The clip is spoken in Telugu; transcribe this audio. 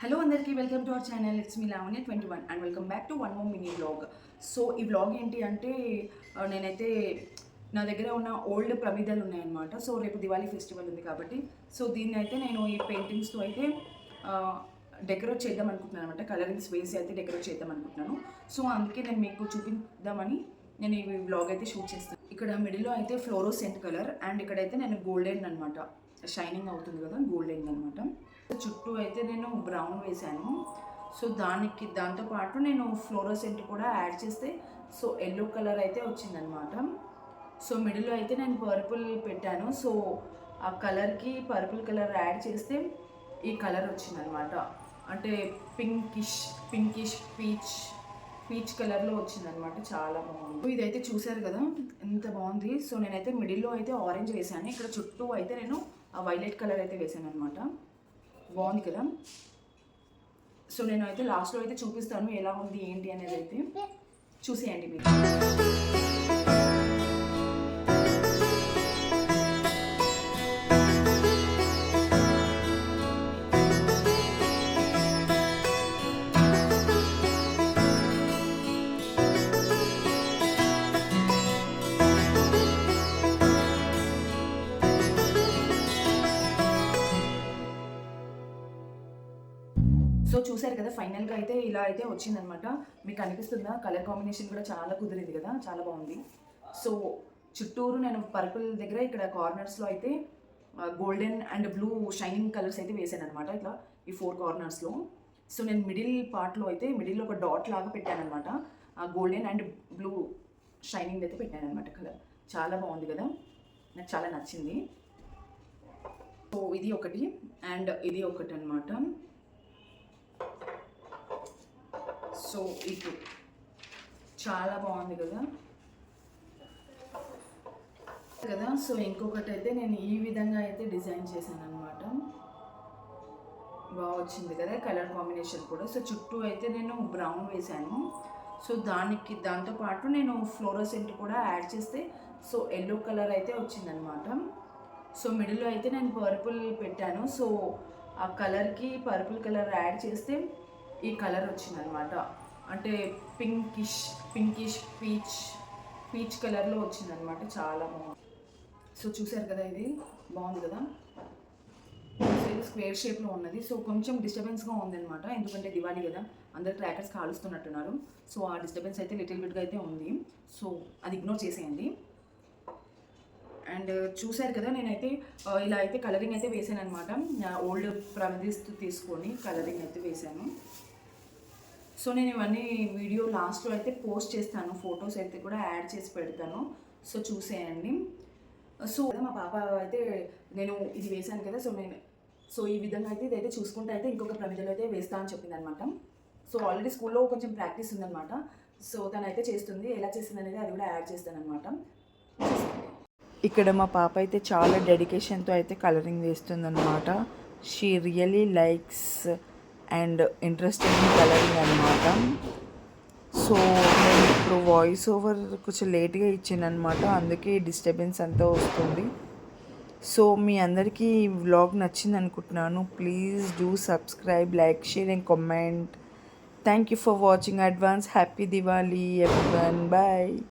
హలో అందరికీ welcome to our channel. It's me Lavanya 21 and welcome back to one more mini vlog. So ఈ వ్లాగ్ ఏంటి అంటే నేనైతే నా దగ్గర ఉన్న ఓల్డ్ ప్రమిదలు ఉన్నాయన్నమాట. సో రేపు దివాళీ ఫెస్టివల్ ఉంది కాబట్టి సో దీన్ని అయితే నేను ఈ పెయింటింగ్స్తో అయితే డెకరేట్ చేద్దాం అనుకుంటున్నాను అనమాట. కలరింగ్స్ వేసి అయితే డెకరేట్ చేద్దాం అనుకుంటున్నాను. సో అందుకే నేను మీకు చూపిద్దామని నేను ఈ వ్లాగ్ అయితే షూట్ చేస్తాను. ఇక్కడ మిడిల్లో అయితే ఫ్లోరోసెంట్ కలర్ అండ్ ఇక్కడైతే నేను గోల్డెన్ అనమాట, షైనింగ్ అవుతుంది కదా, గోల్డెన్ అనమాట. చుట్టూ అయితే నేను బ్రౌన్ వేసాను. సో దాంతోపాటు నేను ఫ్లోరోసెంట్ కూడా యాడ్ చేస్తే సో ఎల్లో కలర్ అయితే వచ్చిందనమాట. సో మిడిల్లో అయితే నేను పర్పుల్ పెట్టాను. సో ఆ కలర్కి పర్పుల్ కలర్ యాడ్ చేస్తే ఈ కలర్ వచ్చిందనమాట. అంటే పింకిష్ పీచ్ కలర్లో వచ్చిందనమాట. చాలా బాగుంది. ఇదైతే చూసారు కదా ఎంత బాగుంది. సో నేనైతే మిడిల్లో అయితే ఆరెంజ్ వేసాను. ఇక్కడ చుట్టూ అయితే నేను వైలెట్ కలర్ అయితే వేసాను అనమాట. బాగుంది కదా. సో నేను అయితే లాస్ట్లో అయితే చూపిస్తాను ఎలా ఉంది ఏంటి అనేది అయితే చూసేయండి మీరు. సో చూసారు కదా ఫైనల్గా అయితే ఇలా అయితే వచ్చిందనమాట. మీకు అనిపిస్తుందా? కలర్ కాంబినేషన్ కూడా చాలా కుదిరింది కదా, చాలా బాగుంది. సో చుట్టూరు నేను పర్పుల్ దగ్గర ఇక్కడ కార్నర్స్లో అయితే golden and blue shining colours అయితే వేసాను అనమాట, ఇట్లా ఈ 4 కార్నర్స్లో. సో నేను మిడిల్ పార్ట్లో అయితే మిడిల్లో ఒక డాట్ లాగా పెట్టాను అనమాట. గోల్డెన్ అండ్ బ్లూ షైనింగ్ అయితే పెట్టాను అనమాట కలర్. చాలా బాగుంది కదా, నాకు చాలా నచ్చింది. సో ఇది ఒకటి అండ్ ఇది ఒకటి అనమాట. సో ఇది చాలా బాగుంది కదా. సో ఇంకొకటి అయితే నేను ఈ విధంగా అయితే డిజైన్ చేశాను అనమాట. బాగా వచ్చింది కదా కలర్ కాంబినేషన్ కూడా. సో చుట్టూ అయితే నేను బ్రౌన్ వేసాను. సో దాంతోపాటు నేను ఫ్లోరోసెంట్ కూడా యాడ్ చేస్తే సో ఎల్లో కలర్ అయితే వచ్చిందనమాట. సో మిడిల్లో అయితే నేను పర్పుల్ పెట్టాను. సో ఆ కలర్కి పర్పుల్ కలర్ యాడ్ చేస్తే ఈ కలర్ వచ్చిందనమాట. అంటే పింకిష్ పీచ్ కలర్లో వచ్చిందనమాట. చాలా బాగుంది. సో చూసారు కదా, ఇది బాగుంది కదా. సో ఇది స్క్వేర్ షేప్లో ఉన్నది. సో కొంచెం డిస్టర్బెన్స్గా ఉందన్నమాట, ఎందుకంటే దివాళీ కదా, అందరు క్రాకర్స్ కాలుస్తున్నట్టున్నారు. సో ఆ డిస్టర్బెన్స్ అయితే లిటిల్ బిట్గా అయితే ఉంది. సో అది ఇగ్నోర్ చేసేయండి. అండ్ చూసారు కదా, నేనైతే ఇలా అయితే కలరింగ్ అయితే వేసాను అనమాట. ఓల్డ్ ప్రమిదీస్ తీసుకొని కలరింగ్ అయితే వేసాను. సో నేను ఇవన్నీ వీడియో లాస్ట్లో అయితే పోస్ట్ చేస్తాను, ఫొటోస్ అయితే కూడా యాడ్ చేసి పెడతాను. సో చూసేయండి. సో మా పాప అయితే నేను ఇది వేసాను కదా, సో ఈ విధంగా అయితే ఇదైతే చూసుకుంటే అయితే ఇంకొక ప్రమిదలో అయితే వేస్తా అని చెప్పింది అనమాట. సో ఆల్రెడీ స్కూల్లో కొంచెం ప్రాక్టీస్ ఉందన్నమాట. సో తనైతే చేస్తుంది, ఎలా చేస్తుంది అనేది అది కూడా యాడ్ చేస్తాను అనమాట. ఇక్కడ మా పాప అయితే చాలా డెడికేషన్తో అయితే కలరింగ్ వేస్తుందన్నమాట. She really likes and interesting colouring అనమాట. సో నేను ఇప్పుడు వాయిస్ ఓవర్ కొంచెం లేట్గా ఇచ్చానమాట, అందుకే డిస్టర్బెన్స్ అంతా వస్తుంది. సో మీ అందరికీ ఈ వ్లాగ్ నచ్చింది అనుకుంటున్నాను. Please do subscribe, like, share and comment. Thank you for watching. Advance happy Diwali everyone. Bye.